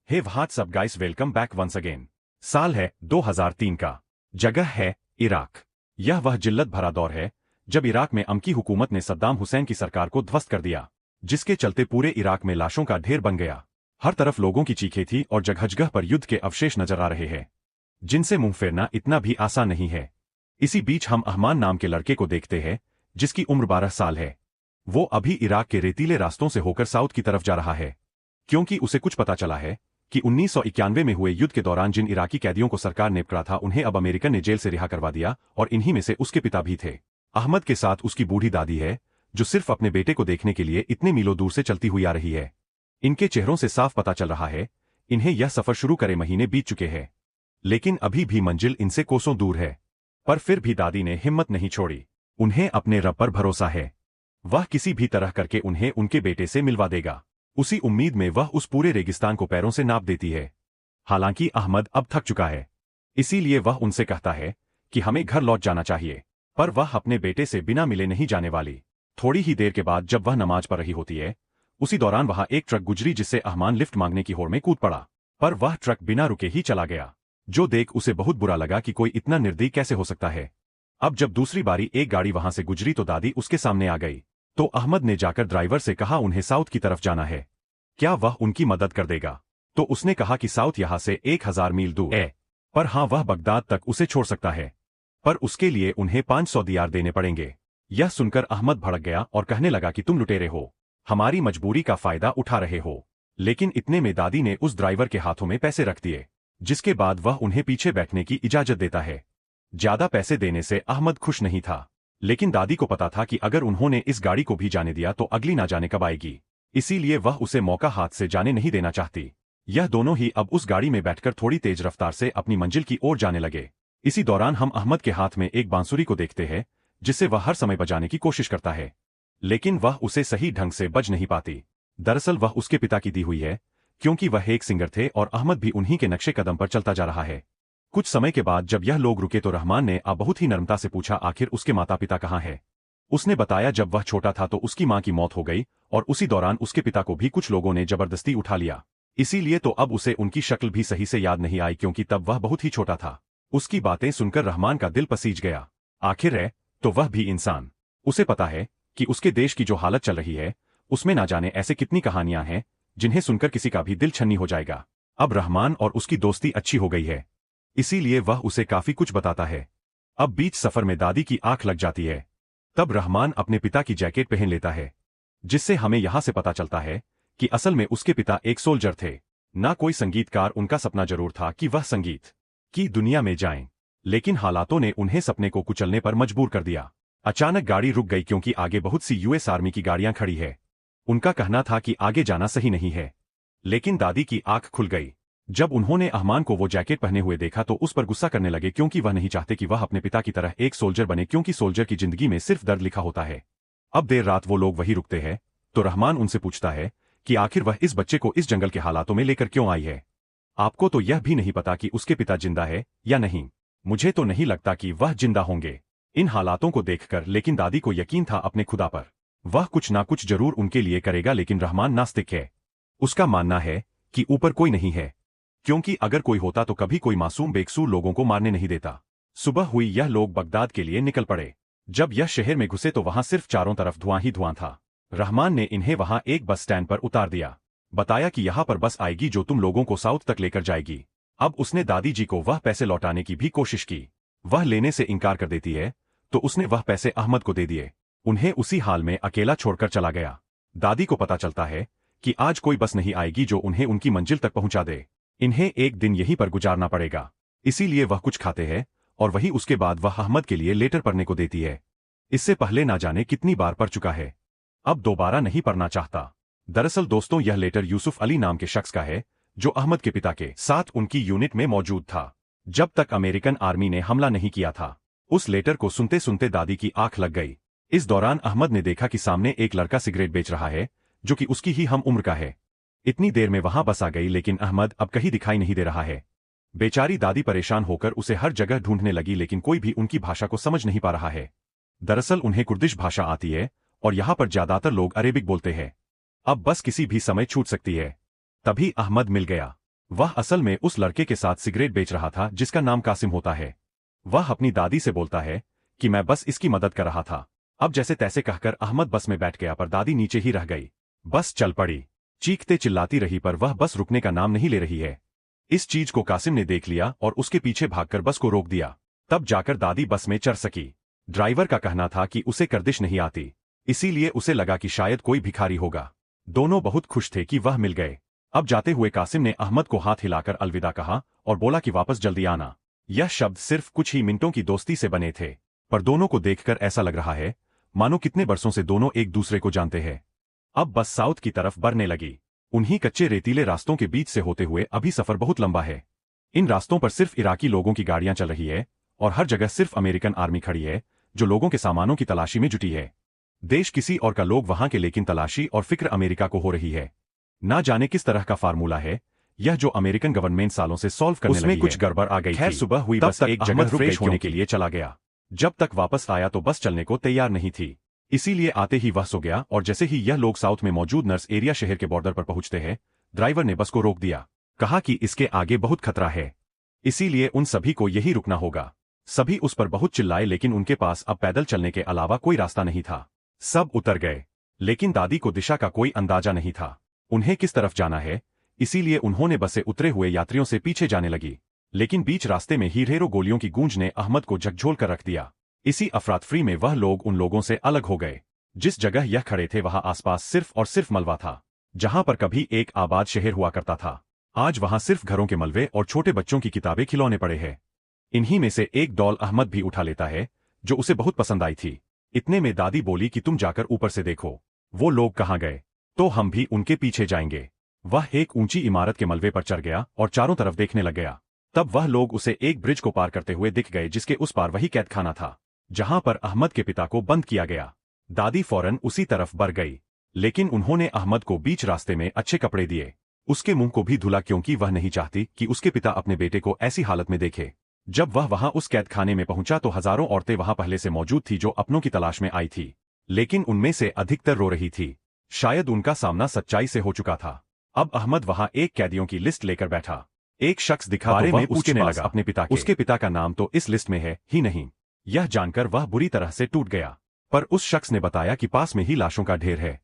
हे what's up guys, welcome back once again. साल है 2003 का। जगह है इराक। यह वह जिल्लत भरा दौर है जब इराक में अमकी हुकूमत ने सद्दाम हुसैन की सरकार को ध्वस्त कर दिया, जिसके चलते पूरे इराक में लाशों का ढेर बन गया। हर तरफ लोगों की चीखें थी और जगह जगह पर युद्ध के अवशेष नजर आ रहे हैं, जिनसे मुंह फेरना इतना भी आसान नहीं है। इसी बीच हम अहमान नाम के लड़के को देखते हैं, जिसकी उम्र 12 साल है। वो अभी इराक के रेतीले रास्तों से होकर साउथ की तरफ जा रहा है, क्योंकि उसे कुछ पता चला है कि 1991 में हुए युद्ध के दौरान जिन इराकी कैदियों को सरकार ने पकड़ा था, उन्हें अब अमेरिकन ने जेल से रिहा करवा दिया, और इन्हीं में से उसके पिता भी थे। अहमद के साथ उसकी बूढ़ी दादी है, जो सिर्फ अपने बेटे को देखने के लिए इतने मीलों दूर से चलती हुई आ रही है। इनके चेहरों से साफ पता चल रहा है इन्हें यह सफर शुरू करे महीने बीत चुके हैं, लेकिन अभी भी मंजिल इनसे कोसों दूर है। पर फिर भी दादी ने हिम्मत नहीं छोड़ी। उन्हें अपने रब पर भरोसा है, वह किसी भी तरह करके उन्हें उनके बेटे से मिलवा देगा। उसी उम्मीद में वह उस पूरे रेगिस्तान को पैरों से नाप देती है। हालांकि अहमद अब थक चुका है, इसीलिए वह उनसे कहता है कि हमें घर लौट जाना चाहिए, पर वह अपने बेटे से बिना मिले नहीं जाने वाली। थोड़ी ही देर के बाद जब वह नमाज पढ़ रही होती है, उसी दौरान वहां एक ट्रक गुजरी, जिससे अहमान लिफ्ट मांगने की होड़ में कूद पड़ा, पर वह ट्रक बिना रुके ही चला गया, जो देख उसे बहुत बुरा लगा कि कोई इतना निर्दयी कैसे हो सकता है। अब जब दूसरी बारी एक गाड़ी वहां से गुजरी तो दादी उसके सामने आ गई, तो अहमद ने जाकर ड्राइवर से कहा उन्हें साउथ की तरफ जाना है, क्या वह उनकी मदद कर देगा। तो उसने कहा कि साउथ यहां से 1000 मील दूर है, पर हाँ, वह बगदाद तक उसे छोड़ सकता है, पर उसके लिए उन्हें 500 दिनार देने पड़ेंगे। यह सुनकर अहमद भड़क गया और कहने लगा कि तुम लुटेरे हो, हमारी मजबूरी का फायदा उठा रहे हो। लेकिन इतने में दादी ने उस ड्राइवर के हाथों में पैसे रख दिए, जिसके बाद वह उन्हें पीछे बैठने की इजाजत देता है। ज्यादा पैसे देने से अहमद खुश नहीं था, लेकिन दादी को पता था कि अगर उन्होंने इस गाड़ी को भी जाने दिया तो अगली ना जाने कब आएगी, इसीलिए वह उसे मौका हाथ से जाने नहीं देना चाहती। यह दोनों ही अब उस गाड़ी में बैठकर थोड़ी तेज रफ्तार से अपनी मंजिल की ओर जाने लगे। इसी दौरान हम अहमद के हाथ में एक बांसुरी को देखते हैं, जिससे वह हर समय बजाने की कोशिश करता है, लेकिन वह उसे सही ढंग से बज नहीं पाती। दरअसल वह उसके पिता की दी हुई है, क्योंकि वह एक सिंगर थे और अहमद भी उन्हीं के नक्शे कदम पर चलता जा रहा है। कुछ समय के बाद जब यह लोग रुके तो रहमान ने अब बहुत ही नम्रता से पूछा आखिर उसके माता पिता कहाँ हैं। उसने बताया जब वह छोटा था तो उसकी मां की मौत हो गई, और उसी दौरान उसके पिता को भी कुछ लोगों ने जबरदस्ती उठा लिया, इसीलिए तो अब उसे उनकी शक्ल भी सही से याद नहीं आई, क्योंकि तब वह बहुत ही छोटा था। उसकी बातें सुनकर रहमान का दिल पसीज गया। आखिर है तो वह भी इंसान। उसे पता है कि उसके देश की जो हालत चल रही है, उसमें ना जाने ऐसे कितनी कहानियां हैं जिन्हें सुनकर किसी का भी दिल छन्नी हो जाएगा। अब रहमान और उसकी दोस्ती अच्छी हो गई है, इसीलिए वह उसे काफी कुछ बताता है। अब बीच सफर में दादी की आंख लग जाती है, तब रहमान अपने पिता की जैकेट पहन लेता है, जिससे हमें यहां से पता चलता है कि असल में उसके पिता एक सोल्जर थे, ना कोई संगीतकार। उनका सपना जरूर था कि वह संगीत की दुनिया में जाएं, लेकिन हालातों ने उन्हें सपने को कुचलने पर मजबूर कर दिया। अचानक गाड़ी रुक गई, क्योंकि आगे बहुत सी यूएस आर्मी की गाड़ियां खड़ी है। उनका कहना था कि आगे जाना सही नहीं है, लेकिन दादी की आंख खुल गई जब उन्होंने अहमान को वो जैकेट पहने हुए देखा, तो उस पर गुस्सा करने लगे, क्योंकि वह नहीं चाहते कि वह अपने पिता की तरह एक सोल्जर बने, क्योंकि सोल्जर की जिंदगी में सिर्फ दर्द लिखा होता है। अब देर रात वो लोग वहीं रुकते हैं, तो रहमान उनसे पूछता है कि आखिर वह इस बच्चे को इस जंगल के हालातों में लेकर क्यों आई है। आपको तो यह भी नहीं पता कि उसके पिता जिंदा है या नहीं। मुझे तो नहीं लगता कि वह जिंदा होंगे इन हालातों को देखकर, लेकिन दादी को यकीन था अपने खुदा पर, वह कुछ ना कुछ जरूर उनके लिए करेगा। लेकिन रहमान नास्तिक है, उसका मानना है कि ऊपर कोई नहीं है, क्योंकि अगर कोई होता तो कभी कोई मासूम बेकसूर लोगों को मारने नहीं देता। सुबह हुई, यह लोग बगदाद के लिए निकल पड़े। जब यह शहर में घुसे तो वहां सिर्फ चारों तरफ धुआं ही धुआं था। रहमान ने इन्हें वहां एक बस स्टैंड पर उतार दिया, बताया कि यहां पर बस आएगी जो तुम लोगों को साउथ तक लेकर जाएगी। अब उसने दादी जी को वह पैसे लौटाने की भी कोशिश की, वह लेने से इनकार कर देती है, तो उसने वह पैसे अहमद को दे दिए। उन्हें उसी हाल में अकेला छोड़कर चला गया। दादी को पता चलता है कि आज कोई बस नहीं आएगी जो उन्हें उनकी मंजिल तक पहुंचा दे। इन्हें एक दिन यहीं पर गुजारना पड़ेगा, इसीलिए वह कुछ खाते हैं, और वही उसके बाद वह अहमद के लिए लेटर पढ़ने को देती है। इससे पहले ना जाने कितनी बार पढ़ चुका है, अब दोबारा नहीं पढ़ना चाहता। दरअसल दोस्तों, यह लेटर यूसुफ अली नाम के शख्स का है, जो अहमद के पिता के साथ उनकी यूनिट में मौजूद था, जब तक अमेरिकन आर्मी ने हमला नहीं किया था। उस लेटर को सुनते सुनते दादी की आंख लग गई। इस दौरान अहमद ने देखा कि सामने एक लड़का सिगरेट बेच रहा है, जो कि उसकी ही हम उम्र का है। इतनी देर में वहां बस आ गई, लेकिन अहमद अब कहीं दिखाई नहीं दे रहा है। बेचारी दादी परेशान होकर उसे हर जगह ढूंढने लगी, लेकिन कोई भी उनकी भाषा को समझ नहीं पा रहा है। दरअसल उन्हें कुर्दिश भाषा आती है, और यहाँ पर ज्यादातर लोग अरेबिक बोलते हैं। अब बस किसी भी समय छूट सकती है। तभी अहमद मिल गया। वह असल में उस लड़के के साथ सिगरेट बेच रहा था जिसका नाम कासिम होता है। वह अपनी दादी से बोलता है कि मैं बस इसकी मदद कर रहा था। अब जैसे तैसे कहकर अहमद बस में बैठ गया पर दादी नीचे ही रह गई। बस चल पड़ी। चीखते चिल्लाती रही पर वह बस रुकने का नाम नहीं ले रही है। इस चीज को कासिम ने देख लिया और उसके पीछे भागकर बस को रोक दिया। तब जाकर दादी बस में चढ़ सकी। ड्राइवर का कहना था कि उसे गर्दिश नहीं आती, इसीलिए उसे लगा कि शायद कोई भिखारी होगा। दोनों बहुत खुश थे कि वह मिल गए। अब जाते हुए कासिम ने अहमद को हाथ हिलाकर अलविदा कहा और बोला कि वापस जल्दी आना। यह शब्द सिर्फ कुछ ही मिनटों की दोस्ती से बने थे, पर दोनों को देखकर ऐसा लग रहा है मानो कितने बरसों से दोनों एक दूसरे को जानते हैं। अब बस साउथ की तरफ बढ़ने लगी। उन्हीं कच्चे रेतीले रास्तों के बीच से होते हुए अभी सफर बहुत लंबा है। इन रास्तों पर सिर्फ इराकी लोगों की गाड़ियां चल रही है और हर जगह सिर्फ अमेरिकन आर्मी खड़ी है जो लोगों के सामानों की तलाशी में जुटी है। देश किसी और का लोग वहां के, लेकिन तलाशी और फिक्र अमेरिका को हो रही है। ना जाने किस तरह का फार्मूला है यह जो अमेरिकन गवर्नमेंट सालों से सॉल्व करने लगी है। उसमें कुछ गड़बड़ आ गई। खैर सुबह हुई, बस एक जगह फ्रेश होने के लिए चला गया। जब तक वापस आया तो बस चलने को तैयार नहीं थी, इसीलिए आते ही वह सो गया। और जैसे ही यह लोग साउथ में मौजूद नर्स एरिया शहर के बॉर्डर पर पहुंचते हैं, ड्राइवर ने बस को रोक दिया। कहा कि इसके आगे बहुत खतरा है, इसीलिए उन सभी को यही रुकना होगा। सभी उस पर बहुत चिल्लाए, लेकिन उनके पास अब पैदल चलने के अलावा कोई रास्ता नहीं था। सब उतर गए, लेकिन दादी को दिशा का कोई अंदाजा नहीं था उन्हें किस तरफ जाना है, इसीलिए उन्होंने बस से उतरे हुए यात्रियों से पीछे जाने लगी। लेकिन बीच रास्ते में ही ढेरों गोलियों की गूंज ने अहमद को झकझोल कर रख दिया। इसी अफरातफरी में वह लोग उन लोगों से अलग हो गए। जिस जगह यह खड़े थे वहां आसपास सिर्फ और सिर्फ मलबा था। जहां पर कभी एक आबाद शहर हुआ करता था, आज वहां सिर्फ घरों के मलबे और छोटे बच्चों की किताबें खिलौने पड़े हैं। इन्हीं में से एक डॉल अहमद भी उठा लेता है जो उसे बहुत पसंद आई थी। इतने में दादी बोली कि तुम जाकर ऊपर से देखो वो लोग कहाँ गए, तो हम भी उनके पीछे जाएंगे। वह एक ऊंची इमारत के मलबे पर चढ़ गया और चारों तरफ देखने लग गया। तब वह लोग उसे एक ब्रिज को पार करते हुए दिख गए जिसके उस पार वही कैद खाना था जहां पर अहमद के पिता को बंद किया गया। दादी फौरन उसी तरफ बढ़ गई, लेकिन उन्होंने अहमद को बीच रास्ते में अच्छे कपड़े दिए, उसके मुंह को भी धुला, क्योंकि वह नहीं चाहती कि उसके पिता अपने बेटे को ऐसी हालत में देखे। जब वह वहां उस कैद खाने में पहुंचा तो हजारों औरतें वहां पहले से मौजूद थी जो अपनों की तलाश में आई थी, लेकिन उनमें से अधिकतर रो रही थी। शायद उनका सामना सच्चाई से हो चुका था। अब अहमद वहां एक कैदियों की लिस्ट लेकर बैठा। एक शख्स दिखा बारे में पूछने लगा अपने पिता के। उसके पिता का नाम तो इस लिस्ट में है ही नहीं। यह जानकर वह बुरी तरह से टूट गया, पर उस शख्स ने बताया कि पास में ही लाशों का ढेर है,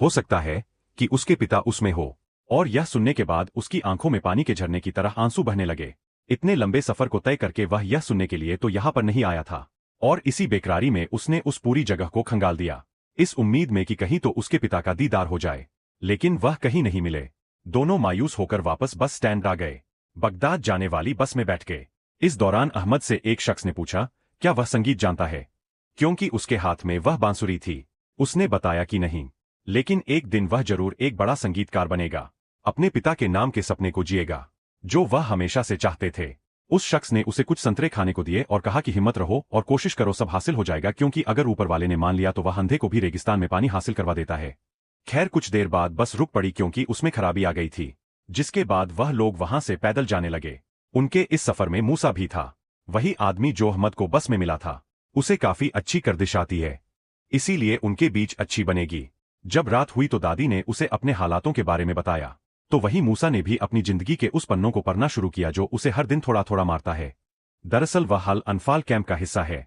हो सकता है कि उसके पिता उसमें हो। और यह सुनने के बाद उसकी आंखों में पानी के झरने की तरह आंसू बहने लगे। इतने लंबे सफर को तय करके वह यह सुनने के लिए तो यहाँ पर नहीं आया था, और इसी बेकरारी में उसने उस पूरी जगह को खंगाल दिया, इस उम्मीद में कि कहीं तो उसके पिता का दीदार हो जाए। लेकिन वह कहीं नहीं मिले। दोनों मायूस होकर वापस बस स्टैंड आ गए। बगदाद जाने वाली बस में बैठ गए। इस दौरान अहमद से एक शख्स ने पूछा क्या वह संगीत जानता है, क्योंकि उसके हाथ में वह बांसुरी थी। उसने बताया कि नहीं, लेकिन एक दिन वह जरूर एक बड़ा संगीतकार बनेगा, अपने पिता के नाम के सपने को जिएगा जो वह हमेशा से चाहते थे। उस शख्स ने उसे कुछ संतरे खाने को दिए और कहा कि हिम्मत रहो और कोशिश करो, सब हासिल हो जाएगा, क्योंकि अगर ऊपर वाले ने मान लिया तो वह अंधे को भी रेगिस्तान में पानी हासिल करवा देता है। खैर कुछ देर बाद बस रुक पड़ी क्योंकि उसमें खराबी आ गई थी, जिसके बाद वह लोग वहां से पैदल जाने लगे। उनके इस सफर में मूसा भी था, वही आदमी जो अहमद को बस में मिला था। उसे काफी अच्छी गर्दिश आती है, इसीलिए उनके बीच अच्छी बनेगी। जब रात हुई तो दादी ने उसे अपने हालातों के बारे में बताया, तो वही मूसा ने भी अपनी जिंदगी के उस पन्नों को पढ़ना शुरू किया जो उसे हर दिन थोड़ा थोड़ा मारता है। दरअसल वह अल अनफाल कैंप का हिस्सा है।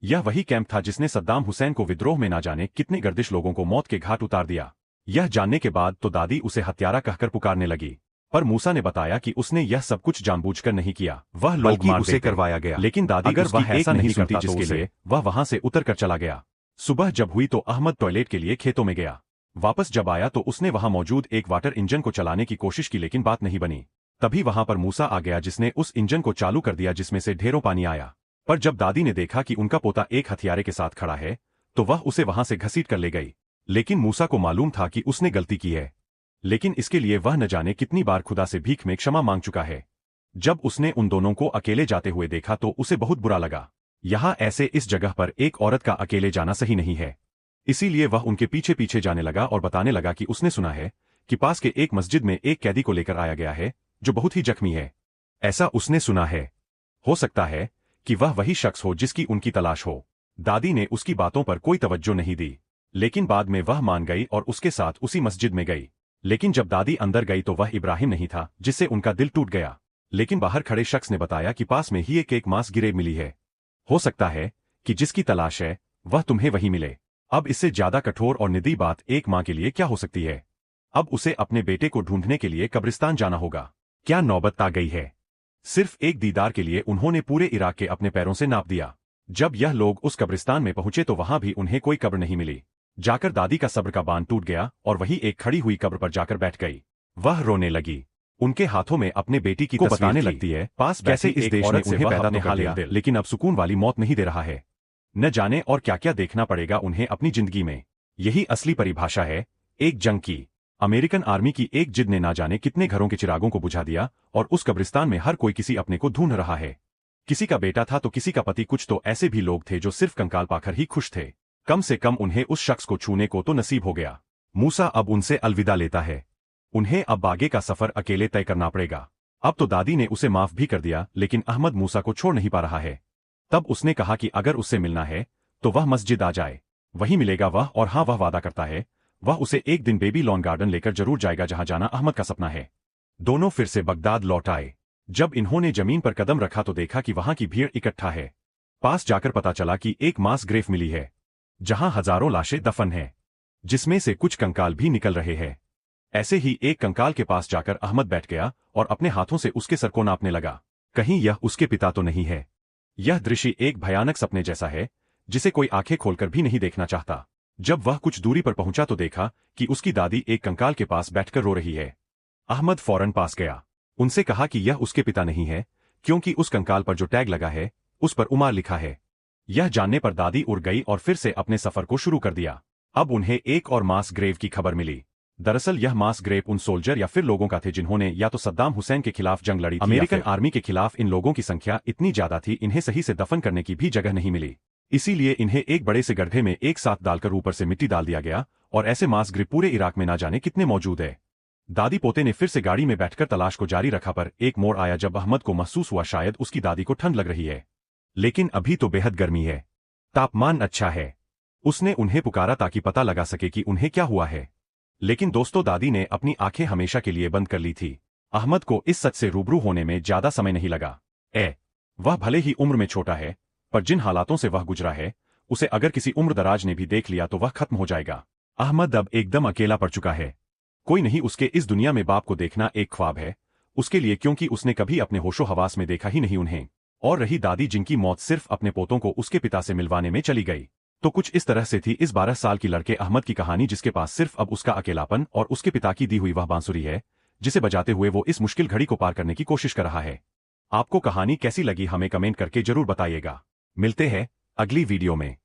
यह वही कैंप था जिसने सद्दाम हुसैन को विद्रोह में ना जाने कितने गर्दिश लोगों को मौत के घाट उतार दिया। यह जानने के बाद तो दादी उसे हत्यारा कहकर पुकारने लगी, पर मूसा ने बताया कि उसने यह सब कुछ जानबूझकर नहीं किया, वह लोग मार उसे करवाया गया। लेकिन दादी अगर वह ऐसा नहीं सुनती जिसके लिए वह वहां से उतर कर चला गया। सुबह जब हुई तो अहमद टॉयलेट के लिए खेतों में गया। वापस जब आया तो उसने वहां मौजूद एक वाटर इंजन को चलाने की कोशिश की, लेकिन बात नहीं बनी। तभी वहां पर मूसा आ गया जिसने उस इंजन को चालू कर दिया, जिसमें से ढेरों पानी आया। पर जब दादी ने देखा कि उनका पोता एक हथियारे के साथ खड़ा है तो वह उसे वहां से घसीट कर ले गई। लेकिन मूसा को मालूम था कि उसने गलती की है, लेकिन इसके लिए वह न जाने कितनी बार खुदा से भीख में क्षमा मांग चुका है। जब उसने उन दोनों को अकेले जाते हुए देखा तो उसे बहुत बुरा लगा। यहाँ ऐसे इस जगह पर एक औरत का अकेले जाना सही नहीं है, इसीलिए वह उनके पीछे पीछे जाने लगा और बताने लगा कि उसने सुना है कि पास के एक मस्जिद में एक कैदी को लेकर आया गया है जो बहुत ही जख्मी है। ऐसा उसने सुना है, हो सकता है कि वह वही शख्स हो जिसकी उनकी तलाश हो। दादी ने उसकी बातों पर कोई तवज्जो नहीं दी, लेकिन बाद में वह मान गई और उसके साथ उसी मस्जिद में गई। लेकिन जब दादी अंदर गई तो वह इब्राहिम नहीं था, जिससे उनका दिल टूट गया। लेकिन बाहर खड़े शख्स ने बताया कि पास में ही एक मांस गिरेव मिली है। हो सकता है कि जिसकी तलाश है वह तुम्हें वही मिले। अब इससे ज्यादा कठोर और निदी बात एक मां के लिए क्या हो सकती है। अब उसे अपने बेटे को ढूंढने के लिए कब्रिस्तान जाना होगा। क्या नौबत आ गई है। सिर्फ एक दीदार के लिए उन्होंने पूरे इराक के अपने पैरों से नाप दिया। जब यह लोग उस कब्रिस्तान में पहुंचे तो वहां भी उन्हें कोई कब्र नहीं मिली। जाकर दादी का सब्र का बांध टूट गया और वही एक खड़ी हुई कब्र पर जाकर बैठ गई। वह रोने लगी। उनके हाथों में अपने बेटी की तस्वीर बताने लगती है पास कैसे इस देश ने उन्हें पैदा तो कर दिया, लेकिन अब सुकून वाली मौत नहीं दे रहा है। न जाने और क्या क्या देखना पड़ेगा उन्हें अपनी जिंदगी में। यही असली परिभाषा है एक जंग की। अमेरिकन आर्मी की एक जिद ने ना जाने कितने घरों के चिरागों को बुझा दिया और उस कब्रिस्तान में हर कोई किसी अपने को ढूंढ रहा है। किसी का बेटा था तो किसी का पति, कुछ तो ऐसे भी लोग थे जो सिर्फ कंकाल पाकर ही खुश थे। कम से कम उन्हें उस शख्स को छूने को तो नसीब हो गया। मूसा अब उनसे अलविदा लेता है। उन्हें अब आगे का सफर अकेले तय करना पड़ेगा। अब तो दादी ने उसे माफ भी कर दिया, लेकिन अहमद मूसा को छोड़ नहीं पा रहा है। तब उसने कहा कि अगर उससे मिलना है तो वह मस्जिद आ जाए, वही मिलेगा वह। और हाँ, वह वादा करता है वह उसे एक दिन बेबी लॉन गार्डन लेकर जरूर जाएगा जहां जाना अहमद का सपना है। दोनों फिर से बगदाद लौट आए। जब इन्होंने जमीन पर कदम रखा तो देखा कि वहां की भीड़ इकट्ठा है। पास जाकर पता चला कि एक मास ग्रेव मिली है जहां हजारों लाशें दफन हैं, जिसमें से कुछ कंकाल भी निकल रहे हैं। ऐसे ही एक कंकाल के पास जाकर अहमद बैठ गया और अपने हाथों से उसके सर को नापने लगा। कहीं यह उसके पिता तो नहीं है। यह दृश्य एक भयानक सपने जैसा है जिसे कोई आंखें खोलकर भी नहीं देखना चाहता। जब वह कुछ दूरी पर पहुंचा तो देखा कि उसकी दादी एक कंकाल के पास बैठकर रो रही है। अहमद फौरन पास गया, उनसे कहा कि यह उसके पिता नहीं है, क्योंकि उस कंकाल पर जो टैग लगा है उस पर उमर लिखा है। यह जानने पर दादी उड़ गई और फिर से अपने सफर को शुरू कर दिया। अब उन्हें एक और मास ग्रेव की खबर मिली। दरअसल यह मास ग्रेव उन सोल्जर या फिर लोगों का थे जिन्होंने या तो सद्दाम हुसैन के खिलाफ जंग लड़ी थी। अमेरिकन आर्मी के खिलाफ इन लोगों की संख्या इतनी ज्यादा थी, इन्हें सही से दफन करने की भी जगह नहीं मिली। इसीलिए इन्हें एक बड़े से गड्ढे में एक साथ डालकर ऊपर से मिट्टी डाल दिया गया। और ऐसे मास ग्रेव पूरे इराक में ना जाने कितने मौजूद है। दादी पोते ने फिर से गाड़ी में बैठकर तलाश को जारी रखा, पर एक मोड़ आया जब अहमद को महसूस हुआ शायद उसकी दादी को ठंड लग रही है। लेकिन अभी तो बेहद गर्मी है, तापमान अच्छा है। उसने उन्हें पुकारा ताकि पता लगा सके कि उन्हें क्या हुआ है। लेकिन दोस्तों, दादी ने अपनी आंखें हमेशा के लिए बंद कर ली थी। अहमद को इस सच से रूबरू होने में ज्यादा समय नहीं लगा। वह भले ही उम्र में छोटा है, पर जिन हालातों से वह गुजरा है उसे अगर किसी उम्र दराज ने भी देख लिया तो वह खत्म हो जाएगा। अहमद अब एकदम अकेला पड़ चुका है। कोई नहीं, उसके इस दुनिया में बाप को देखना एक ख्वाब है उसके लिए, क्योंकि उसने कभी अपने होशो हवास में देखा ही नहीं उन्हें। और रही दादी जिनकी मौत सिर्फ अपने पोतों को उसके पिता से मिलवाने में चली गई, तो कुछ इस तरह से थी इस 12 साल की लड़के अहमद की कहानी, जिसके पास सिर्फ अब उसका अकेलापन और उसके पिता की दी हुई वह बांसुरी है जिसे बजाते हुए वो इस मुश्किल घड़ी को पार करने की कोशिश कर रहा है। आपको कहानी कैसी लगी हमें कमेंट करके जरूर बताइएगा। मिलते हैं अगली वीडियो में।